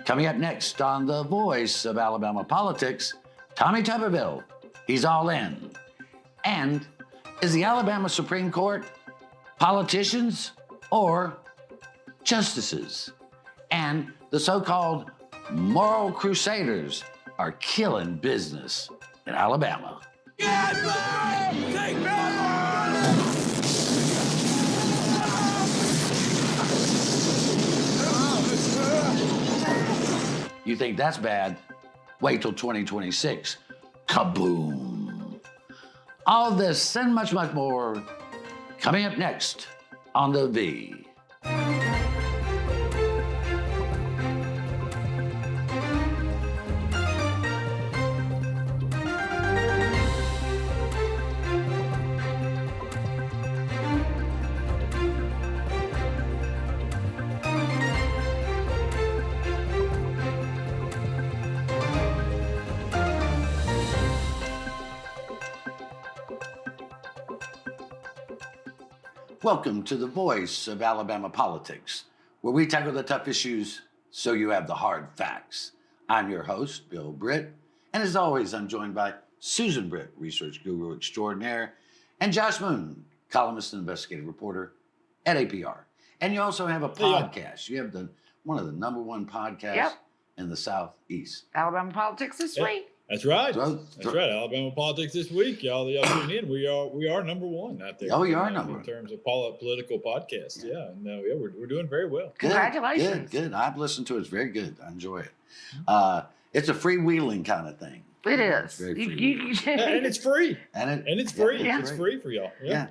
Coming up next on the voice of Alabama politics, Tommy Tuberville. He's all in. And is the Alabama Supreme Court politicians or justices? And the so-called moral crusaders are killing business in Alabama. Get back! Take back! You think that's bad? Wait till 2026. Kaboom! All this and much, much more coming up next on The V. Welcome to the voice of Alabama politics, where we tackle the tough issues so you have the hard facts. I'm your host, Bill Britt, and as always, I'm joined by Susan Britt, research guru extraordinaire, and Josh Moon, columnist and investigative reporter at APR. And you also have a podcast. You have one of the number one podcasts in the Southeast. Alabama Politics This Week. That's right. That's right. Alabama Politics This Week. Y'all tune in. We are number one out there. Oh, you are number one. In terms of political podcasts. Yeah. No, yeah, we're doing very well. Congratulations. Good. I've listened to it. It's very good. I enjoy it. It's a freewheeling kind of thing. It is. And it's free. And it's free. Yeah. It's free for y'all. Yeah.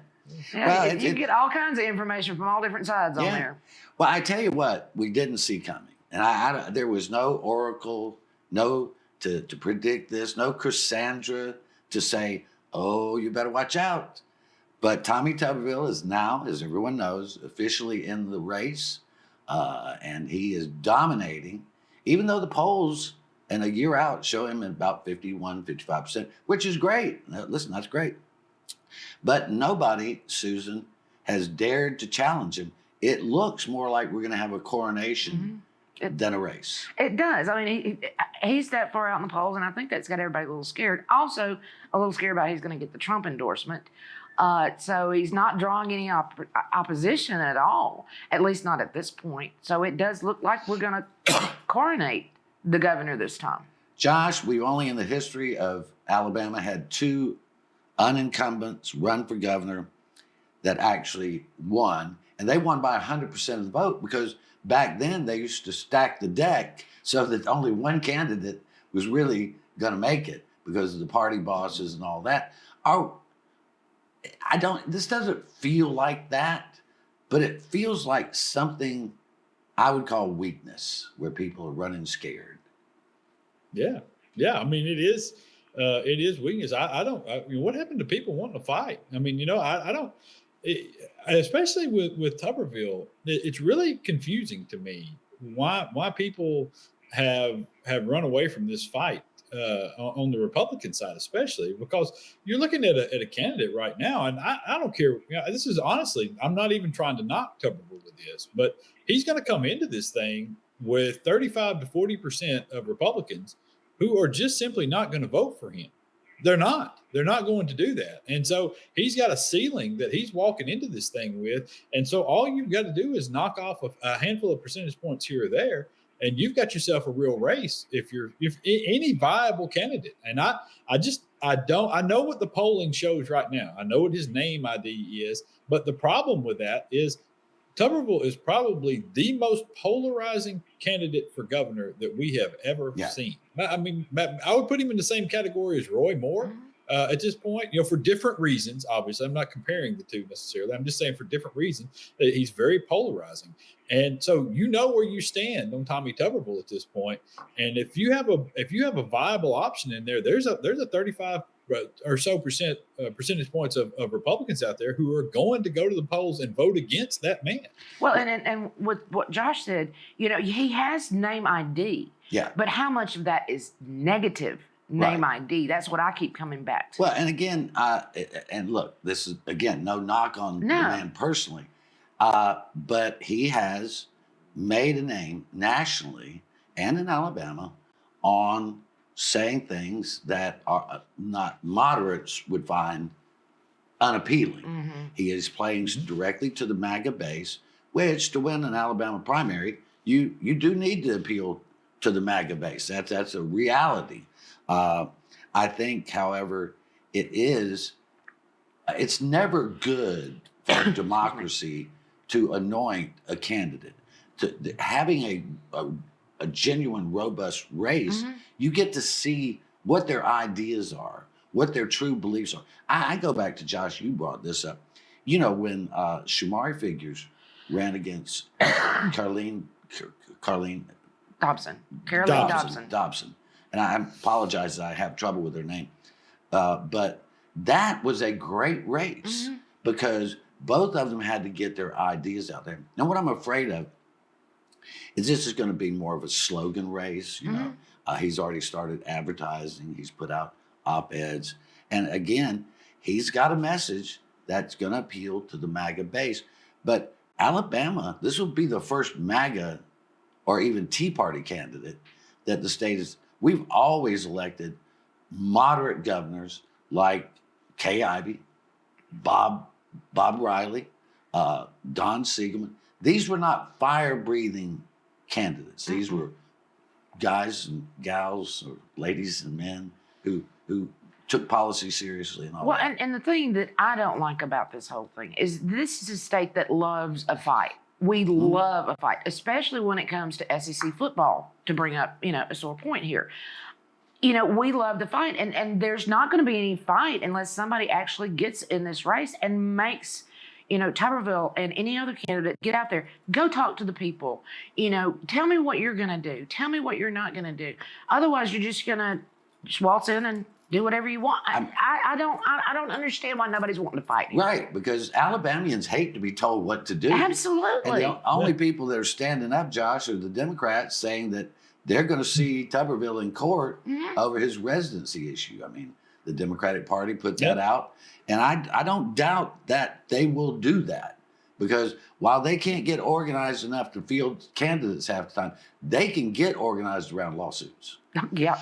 Well, you get all kinds of information from all different sides on there. Well, I tell you what, we didn't see coming. And I there was no oracle, no to predict this, no Cassandra to say, oh, you better watch out. But Tommy Tuberville is now, as everyone knows, officially in the race. And he is dominating, even though the polls and a year out show him at about 51, 55%, which is great. Now, listen, that's great. But nobody, Susan, has dared to challenge him. It looks more like we're going to have a coronation than a race. It does. I mean, he's that far out in the polls, and I think that's got everybody a little scared. Also, a little scared about he's going to get the Trump endorsement. So he's not drawing any opposition at all, at least not at this point. So it does look like we're going to coronate the governor this time. Josh, we've only in the history of Alabama had two unincumbents run for governor that actually won, and they won by 100% of the vote because back then they used to stack the deck so that only one candidate was really going to make it because of the party bosses and all that. This doesn't feel like that, but it feels like something I would call weakness where people are running scared. Yeah. I mean, it is weakness. I mean, what happened to people wanting to fight? I mean, I don't. Especially with Tuberville, it's really confusing to me why people have run away from this fight on the Republican side, especially because you're looking at a candidate right now, and I don't care. This is honestly, I'm not even trying to knock Tuberville with this, but he's going to come into this thing with 35 to 40% of Republicans who are just simply not going to vote for him. They're not going to do that. And so he's got a ceiling that he's walking into this thing with. And so all you've got to do is knock off a handful of percentage points here or there, and you've got yourself a real race if any viable candidate. And I know what the polling shows right now. I know what his name ID is, but the problem with that is Tuberville is probably the most polarizing candidate for governor that we have ever seen. I mean, I would put him in the same category as Roy Moore at this point, for different reasons. Obviously, I'm not comparing the two necessarily. I'm just saying for different reasons that he's very polarizing. And so where you stand on Tommy Tuberville at this point. And if you have a viable option in there, there's a 35 or so percentage points of Republicans out there who are going to go to the polls and vote against that man. Well, and with what Josh said, he has name ID. Yeah. But how much of that is negative name ID? That's what I keep coming back to. Well, and again, and look, this is, again, no knock on the man personally, but he has made a name nationally and in Alabama on saying things that are not moderates would find unappealing. He is playing directly to the MAGA base, which to win an Alabama primary, you do need to appeal to the MAGA base. That's a reality. I think, however, it's never good for democracy to anoint a candidate. Having a genuine, robust race, you get to see what their ideas are, what their true beliefs are. I go back to Josh, you brought this up. You know, when Shumari Figures ran against Caroline Dobson. Dobson. And I apologize that I have trouble with her name. But that was a great race because both of them had to get their ideas out there. Now, what I'm afraid of is this is going to be more of a slogan race. You know, he's already started advertising. He's put out op-eds. And again, he's got a message that's going to appeal to the MAGA base. But Alabama, this will be the first MAGA or even Tea Party candidate that the state is. We've always elected moderate governors like Kay Ivey, Bob Riley, Don Siegelman. These were not fire-breathing candidates. These were guys and gals, or ladies and men who took policy seriously and all Well, that. and the thing that I don't like about this whole thing is this is a state that loves a fight. We love a fight, especially when it comes to SEC football, to bring up, a sore point here. We love the fight, and there's not going to be any fight unless somebody actually gets in this race and makes, Tuberville and any other candidate get out there, go talk to the people, tell me what you're going to do. Tell me what you're not going to do. Otherwise, you're just going to waltz in and do whatever you want. I don't understand why nobody's wanting to fight here. Right, because Alabamians hate to be told what to do. Absolutely. And the only people that are standing up, Josh, are the Democrats saying that they're going to see Tuberville in court over his residency issue. I mean, the Democratic Party put that out. And I don't doubt that they will do that because while they can't get organized enough to field candidates half the time, they can get organized around lawsuits. Yeah.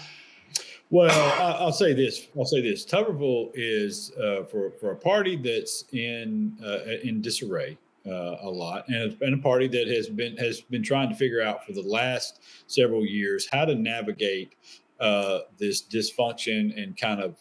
Well, I'll say this. Tuberville is for a party that's in disarray a lot, and a party that has been trying to figure out for the last several years how to navigate this dysfunction and kind of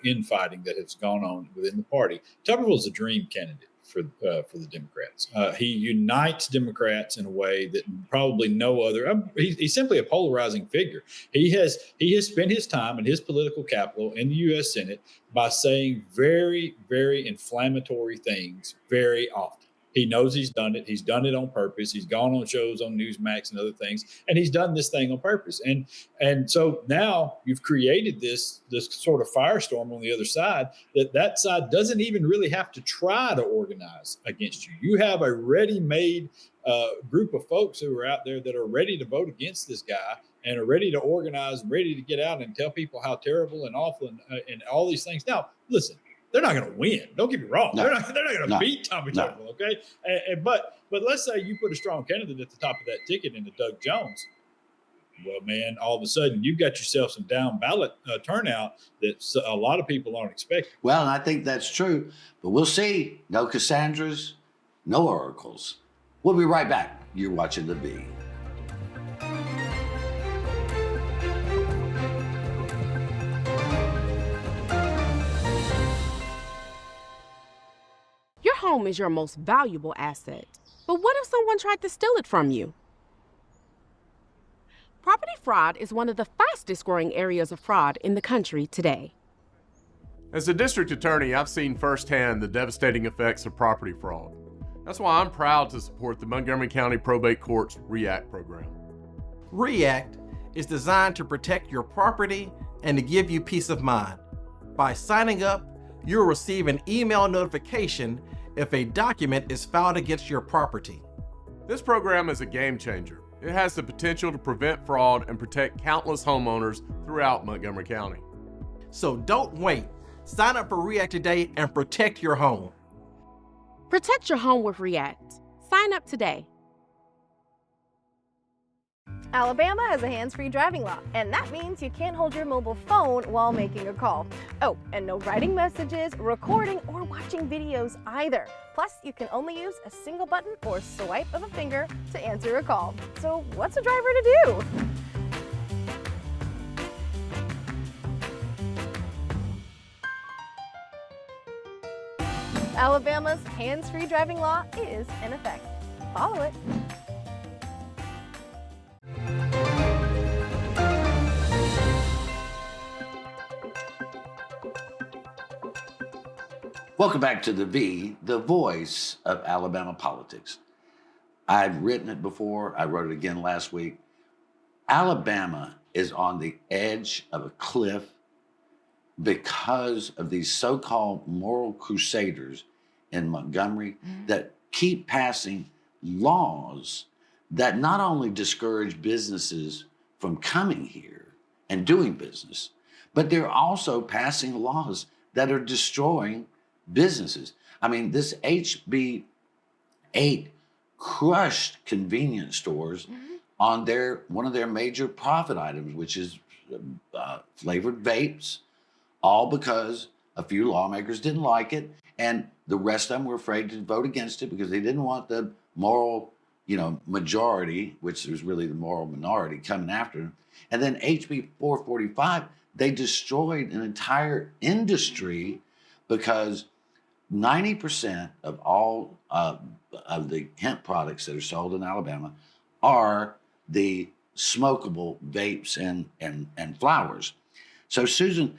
infighting that has gone on within the party. Tuberville is a dream candidate for the Democrats. He unites Democrats in a way that probably no other. He's simply a polarizing figure. He has spent his time and his political capital in the U.S. Senate by saying very, very inflammatory things very often. He knows he's done it. He's done it on purpose. He's gone on shows on Newsmax and other things, and he's done this thing on purpose. And so now you've created this sort of firestorm on the other side that side doesn't even really have to try to organize against you. You have a ready-made group of folks who are out there that are ready to vote against this guy and are ready to organize, ready to get out and tell people how terrible and awful and all these things. Now, listen. They're not going to win. Don't get me wrong. No. They're not going to beat Tommy Tuberville, okay? But let's say you put a strong candidate at the top of that ticket into Doug Jones. Well, man, all of a sudden you've got yourself some down ballot turnout that a lot of people aren't expecting. Well, and I think that's true, but we'll see. No Cassandras, no oracles. We'll be right back. You're watching The Bee. Your home is your most valuable asset. But what if someone tried to steal it from you? Property fraud is one of the fastest growing areas of fraud in the country today. As a district attorney, I've seen firsthand the devastating effects of property fraud. That's why I'm proud to support the Montgomery County Probate Court's REACT program. REACT is designed to protect your property and to give you peace of mind. By signing up, you'll receive an email notification if a document is filed against your property. This program is a game changer. It has the potential to prevent fraud and protect countless homeowners throughout Montgomery County. So don't wait. Sign up for REACT today and protect your home. Protect your home with REACT. Sign up today. Alabama has a hands-free driving law, and that means you can't hold your mobile phone while making a call. Oh, and no writing messages, recording, or watching videos either. Plus, you can only use a single button or swipe of a finger to answer a call. So what's a driver to do? Alabama's hands-free driving law is in effect. Follow it. Welcome back to the voice of Alabama politics. I've written it before. I wrote it again last week. Alabama is on the edge of a cliff because of these so-called moral crusaders in Montgomery that keep passing laws that not only discourage businesses from coming here and doing business, but they're also passing laws that are destroying businesses. I mean, this HB 8 crushed convenience stores on one of their major profit items, which is flavored vapes, all because a few lawmakers didn't like it, and the rest of them were afraid to vote against it because they didn't want the moral, majority, which was really the moral minority, coming after them. And then HB 445, they destroyed an entire industry because 90% of all of the hemp products that are sold in Alabama are the smokable vapes and flowers. So, Susan,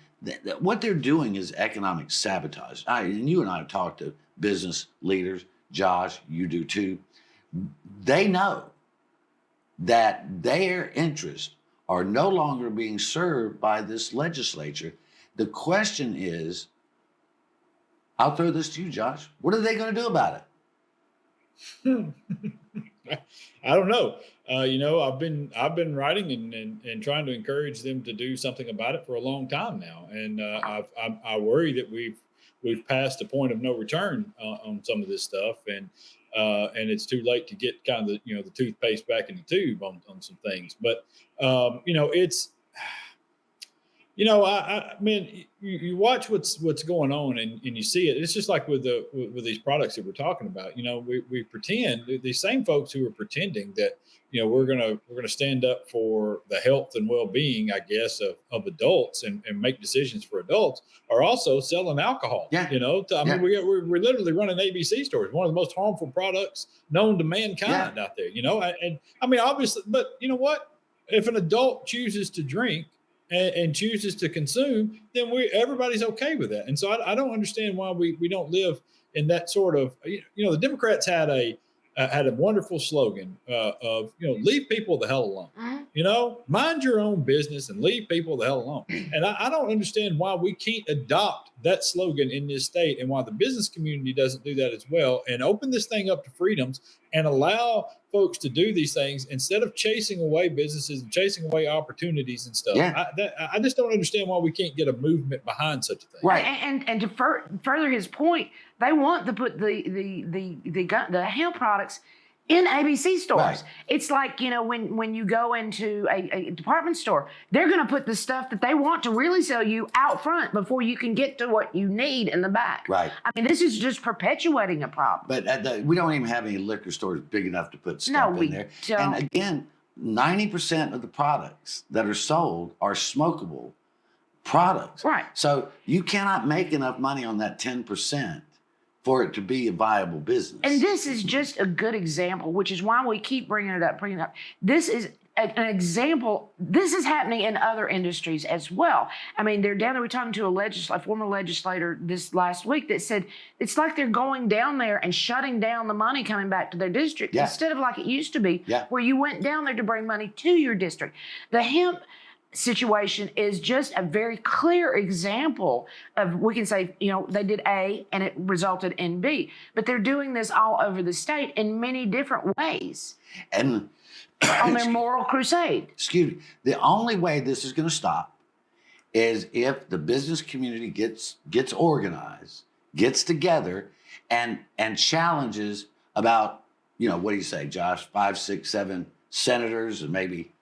what they're doing is economic sabotage. And you and I have talked to business leaders. Josh, you do too. They know that their interests are no longer being served by this legislature. The question is, I'll throw this to you, Josh. What are they going to do about it? I don't know. I've been writing and trying to encourage them to do something about it for a long time now, and I worry that we've passed a point of no return on some of this stuff, and it's too late to get kind of the toothpaste back in the tube on some things. But it's. I mean, you watch what's going on and you see it. It's just like with these products that we're talking about. We pretend, these same folks who are pretending that we're gonna stand up for the health and well-being, I guess, of adults and make decisions for adults are also selling alcohol. Yeah. Mean, we're literally running ABC stores, one of the most harmful products known to mankind out there. And I mean, obviously, but you know what? If an adult chooses to drink and chooses to consume, then everybody's okay with that. And so I don't understand why we don't live in that sort of, the Democrats had a wonderful slogan of, leave people the hell alone. Mind your own business and leave people the hell alone. And I don't understand why we can't adopt that slogan in this state and why the business community doesn't do that as well and open this thing up to freedoms and allow folks to do these things instead of chasing away businesses and chasing away opportunities and stuff. I just don't understand why we can't get a movement behind such a thing. Right. And to further his point, they want to put the hemp products in ABC stores. Right. It's like, when you go into a department store, they're going to put the stuff that they want to really sell you out front before you can get to what you need in the back. Right. I mean, this is just perpetuating a problem. But we don't even have any liquor stores big enough to put stuff in there. Don't. And again, 90% of the products that are sold are smokable products. Right. So you cannot make enough money on that 10% for it to be a viable business. And this is just a good example, which is why we keep bringing it up. This is an example. This is happening in other industries as well. I mean, they're down there. We're talking to a former legislator this last week that said it's like they're going down there and shutting down the money coming back to their district instead of like it used to be, where you went down there to bring money to your district. The hemp situation is just a very clear example of, we can say, they did A and it resulted in B, but they're doing this all over the state in many different ways. And on their moral crusade. Excuse me. The only way this is going to stop is if the business community gets organized, gets together, and challenges about, what do you say, Josh? 5, 6, 7 senators and maybe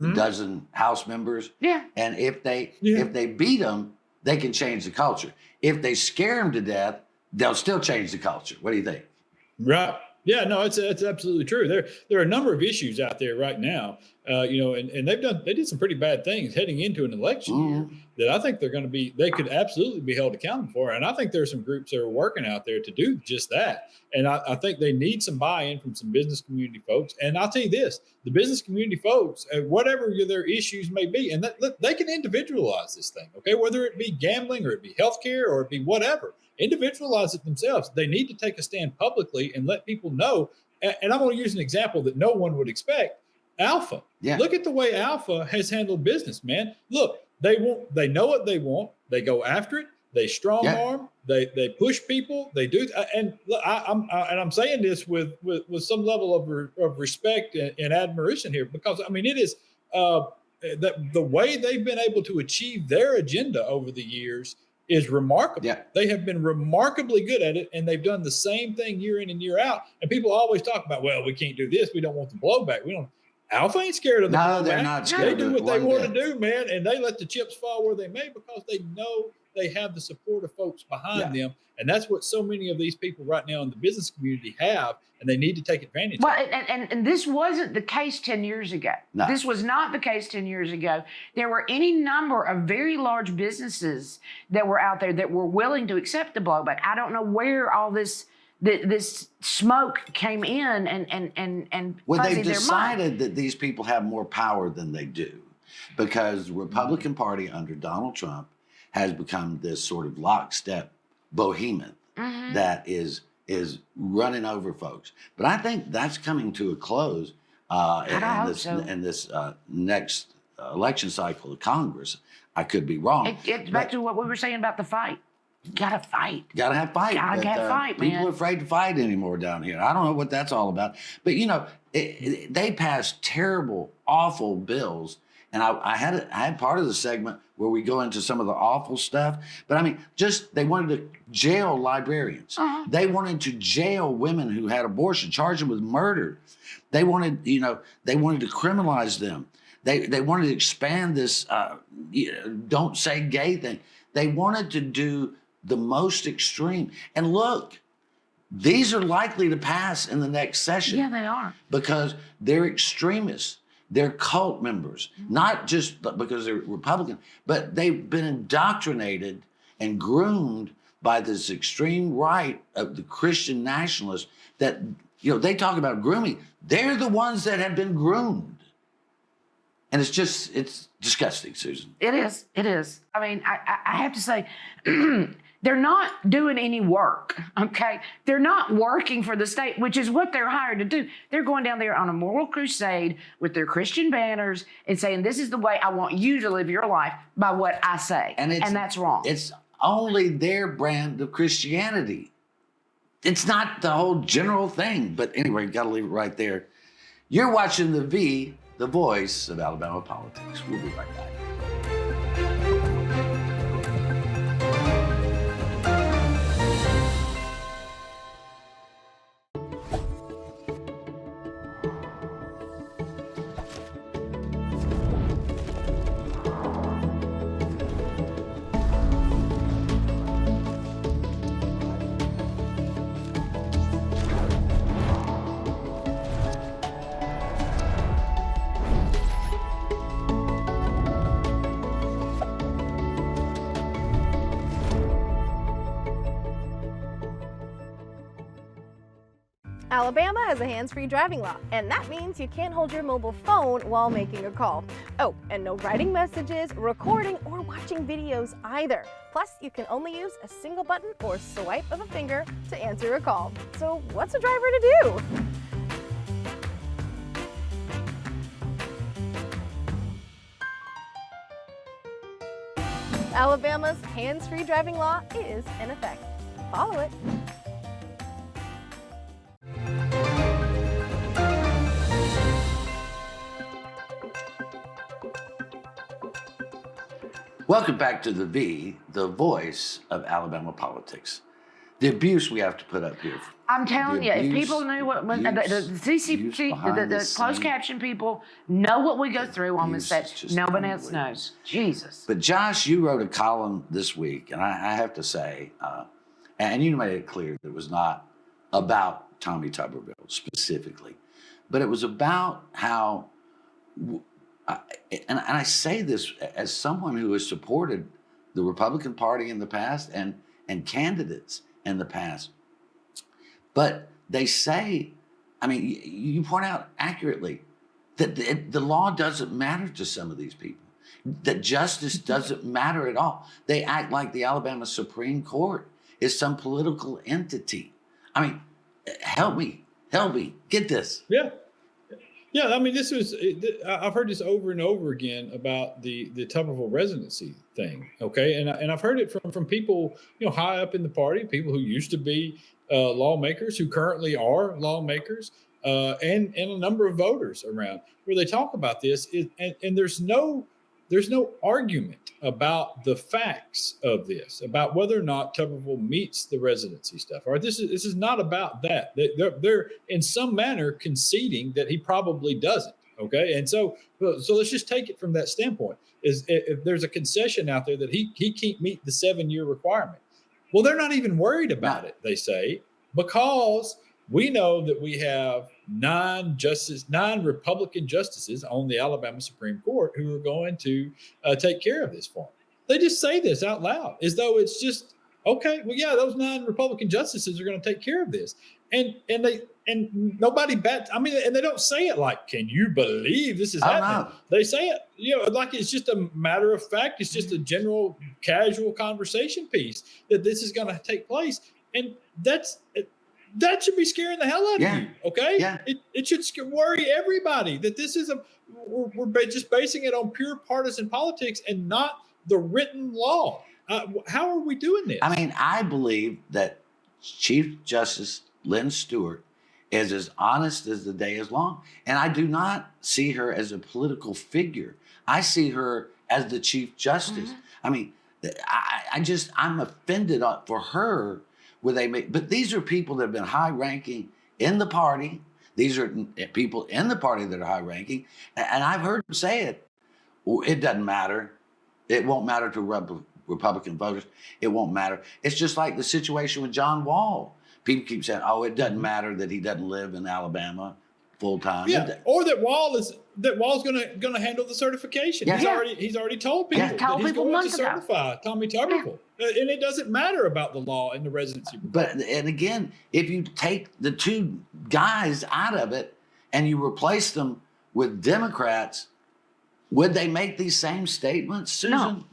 a dozen House members. Yeah. And if they beat them, they can change the culture. If they scare them to death, they'll still change the culture. What do you think? Right. Yeah, no, it's absolutely true. There are a number of issues out there right now, and they did some pretty bad things heading into an election year that I think they could absolutely be held accountable for. And I think there are some groups that are working out there to do just that. And I think they need some buy-in from some business community folks. And I'll tell you this, the business community folks, whatever their issues may be, and they can individualize this thing, okay? Whether it be gambling or it be healthcare or it be whatever. Individualize it themselves. They need to take a stand publicly and let people know. And I'm going to use an example that no one would expect. Alpha. Yeah. Look at the way Alpha has handled business, man. Look, they know what they want. They go after it. They strong arm. They push people. They do. And look, I'm saying this with some level of respect and admiration here, because I mean it is that the way they've been able to achieve their agenda over the years is remarkable. Yeah. They have been remarkably good at it, and they've done the same thing year in and year out. And people always talk about, well, we can't do this. We don't want the blowback. Alpha ain't scared of the blowback. No, they're not scared. They do what they one want bit. to do, man, and they let the chips fall where they may because they know they have the support of folks behind them. And that's what so many of these people right now in the business community have, and they need to take advantage of it. And this wasn't the case 10 years ago. No. This was not the case 10 years ago. There were any number of very large businesses that were out there that were willing to accept the blowback. I don't know where all this smoke came in and Well, fuzzied they've their mind. decided that these people have more power than they do, because the Republican Party under Donald Trump has become this sort of lockstep behemoth that is running over folks. But I think that's coming to a close in this next election cycle of Congress. I could be wrong. It gets back to what we were saying about the fight. You gotta fight. Gotta have fight. Gotta have fight, man. People are afraid to fight anymore down here. I don't know what that's all about. But they passed terrible, awful bills. And I had part of the segment where we go into some of the awful stuff. But I mean, they wanted to jail librarians. They wanted to jail women who had abortion, charge them with murder. They wanted to criminalize them. They wanted to expand this don't say gay thing. They wanted to do the most extreme. And look, these are likely to pass in the next session. Yeah, they are. Because they're extremists. They're cult members, not just because they're Republican, but they've been indoctrinated and groomed by this extreme right of the Christian nationalists that, they talk about grooming. They're the ones that have been groomed. And it's disgusting, Susan. It is. It is. I mean, I have to say, they're not doing any work, okay? They're not working for the state, which is what they're hired to do. They're going down there on a moral crusade with their Christian banners and saying, this is the way I want you to live your life by what I say. And that's wrong. It's only their brand of Christianity. It's not the whole general thing. But anyway, got to leave it right there. You're watching the voice of Alabama politics. We'll be right back. Alabama has a hands-free driving law, and that means you can't hold your mobile phone while making a call. Oh, and no writing messages, recording, or watching videos either. Plus, you can only use a single button or swipe of a finger to answer a call. So what's a driver to do? Alabama's hands-free driving law is in effect. Follow it. Welcome back to the voice of Alabama politics. The abuse we have to put up here. I'm telling The you, if abuse- people knew what the abuse CCP, behind the the closed scene. caption people know what we go through on this abuse is set. just No one else unbelievable. knows. Jesus. But Josh, you wrote a column this week, and I have to say, and you made it clear that it was not about Tommy Tuberville specifically, but it was about how, and I say this as someone who has supported the Republican Party in the past and candidates in the past. But they say, I mean, you point out accurately that the law doesn't matter to some of these people, that justice doesn't matter at all. They act like the Alabama Supreme Court is some political entity. I mean, help me, get this. Yeah. Yeah, I mean, I've heard this over and over again about the Tuberville residency thing, okay? And I've heard it from people, high up in the party, people who used to be lawmakers, who currently are lawmakers, and a number of voters around, where they talk about this, and there's no argument about the facts of this, about whether or not Tuberville meets the residency stuff. All right, this is not about that. They're in some manner conceding that he probably doesn't. Okay, and so let's just take it from that standpoint. Is if there's a concession out there that he can't meet the 7-year requirement, well, they're not even worried about it. They say, because we know that we have 9 Republican justices on the Alabama Supreme Court who are going to take care of this for him. They just say this out loud as though it's just, okay, well, yeah, those 9 Republican justices are going to take care of this. And nobody bats. I mean, and they don't say it like, can you believe this is happening? They say it, like it's just a matter of fact. It's just a general casual conversation piece that this is going to take place. And that should be scaring the hell out of you, okay? Yeah. It should worry everybody that this is we're just basing it on pure partisan politics and not the written law. How are we doing this? I mean, I believe that Chief Justice Lynn Stewart is as honest as the day is long. And I do not see her as a political figure. I see her as the Chief Justice. Mm-hmm. I mean, I'm offended for her where they make, but these are people that have been high ranking in the party. These are people in the party that are high ranking. And I've heard them say it. It doesn't matter. It won't matter to Republican voters. It won't matter. It's just like the situation with John Wall. People keep saying, "Oh, it doesn't matter that he doesn't live in Alabama full time." Yeah, or that Wall's going to handle the certification. Yeah. He's already told people that he's going to certify Tommy Tuberville, and it doesn't matter about the law and the residency. And again, if you take the 2 guys out of it and you replace them with Democrats, would they make these same statements, Susan?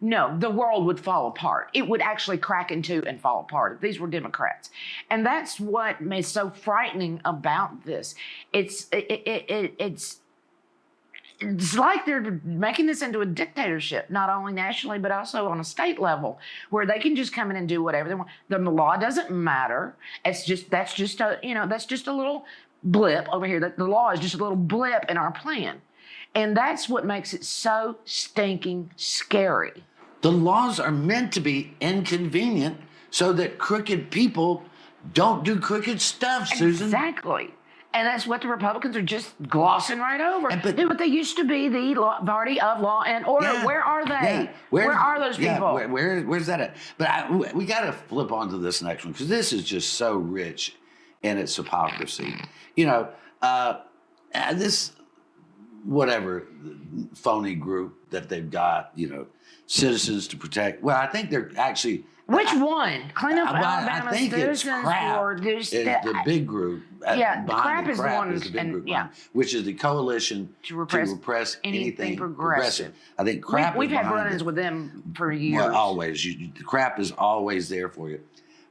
No, the world would fall apart. It would actually crack in 2 and fall apart if these were Democrats. And that's what is so frightening about this. It's like they're making this into a dictatorship, not only nationally, but also on a state level, where they can just come in and do whatever they want. The law doesn't matter. That's just a little blip over here. The law is just a little blip in our plan. And that's what makes it so stinking scary. The laws are meant to be inconvenient so that crooked people don't do crooked stuff, Susan. Exactly. And that's what the Republicans are just glossing right over. But they used to be the party of law and order. Yeah. Where are they? Yeah. Where are those people? Where's that at? But we got to flip on to this next one because this is just so rich in its hypocrisy. This whatever phony group that they've got, Citizens to Protect. Well, I think they're actually. Which one? Clean Up Alabama I think Citizens it's CRAP or is the big group. CRAP is the one, is the big group, which is the Coalition to repress anything progressive. I think CRAP. We've had run-ins with them for years. Well, always. CRAP is always there for you.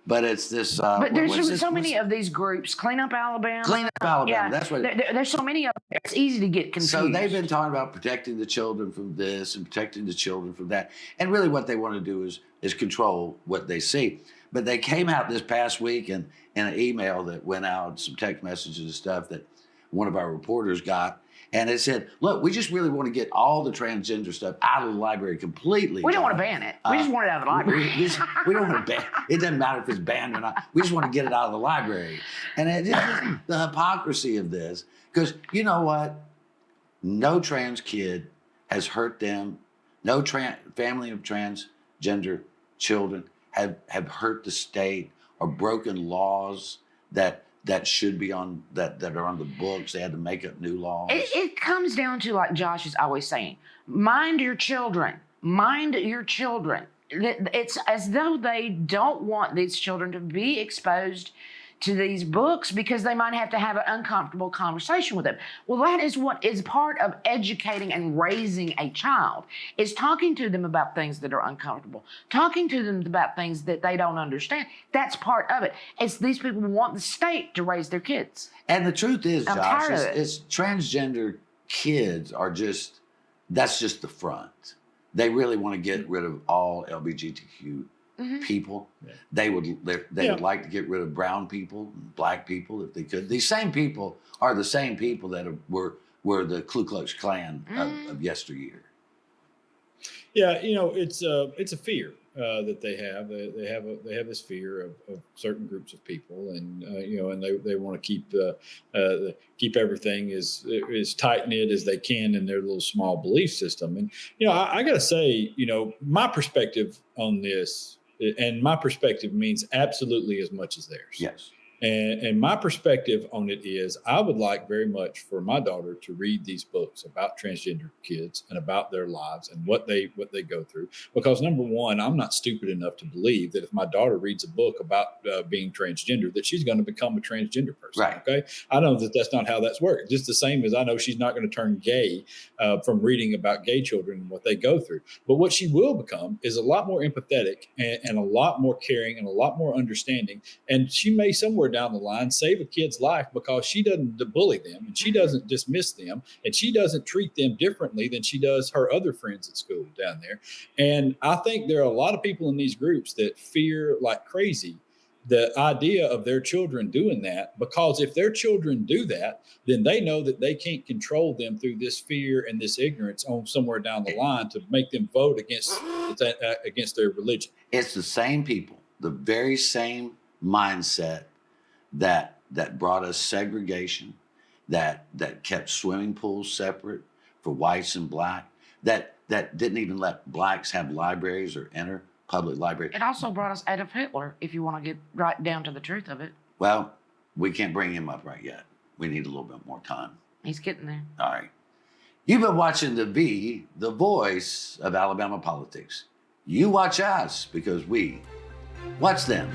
But it's this. But there's so many of these groups. Clean Up Alabama. Clean Up Alabama. Yeah, that's what. There's so many of them. It's easy to get confused. So they've been talking about protecting the children from this and protecting the children from that, and really what they want to do is control what they see. But they came out this past week in an email that went out, some text messages and stuff that one of our reporters got, And it said, look, we just really want to get all the transgender stuff out of the library completely. We don't want to ban it. We just want it out of the library. We don't want to ban it. Doesn't matter if it's banned or not. We just want to get it out of the library. And it's just the hypocrisy of this. Because you know what? No trans kid has hurt them. No family of transgender children have hurt the state or broken laws that should be on that are on the books. They had to make up new laws. It comes down to, like Josh is always saying, mind your children. Mind your children. It's as though they don't want these children to be exposed to these books because they might have to have an uncomfortable conversation with them. Well, that is what is part of educating and raising a child, is talking to them about things that are uncomfortable, talking to them about things that they don't understand. That's part of it. It's these people want the state to raise their kids. And the truth is, I'm Josh, tired of it. it's transgender kids are that's just the front. They really want to get rid of all LGBTQ people. Yeah. They would like to get rid of brown people, black people if they could. These same people are the same people that were the Ku Klux Klan of yesteryear. Yeah, it's a fear that they have. They have this fear of certain groups of people, and and they want to keep everything as tight knit as they can in their little small belief system. And I got to say, my perspective on this, and my perspective means absolutely as much as theirs. Yes. And my perspective on it is I would like very much for my daughter to read these books about transgender kids and about their lives and what they go through. Because number one, I'm not stupid enough to believe that if my daughter reads a book about being transgender, that she's going to become a transgender person. Right. Okay. I know that that's not how that's worked. Just the same as I know she's not going to turn gay from reading about gay children and what they go through. But what she will become is a lot more empathetic and a lot more caring and a lot more understanding. And she may somewhere down the line save a kid's life because she doesn't bully them and she doesn't dismiss them and she doesn't treat them differently than she does her other friends at school down there. And I think there are a lot of people in these groups that fear like crazy the idea of their children doing that, because if their children do that, then they know that they can't control them through this fear and this ignorance on somewhere down the line to make them vote against their religion. It's the same people, the very same mindset that brought us segregation, that kept swimming pools separate for whites and black, that didn't even let blacks have libraries or enter public libraries. It also brought us Adolf Hitler, if you want to get right down to the truth of it. Well, we can't bring him up right yet. We need a little bit more time. He's getting there. All right. You've been watching the voice of Alabama politics. You watch us because we watch them.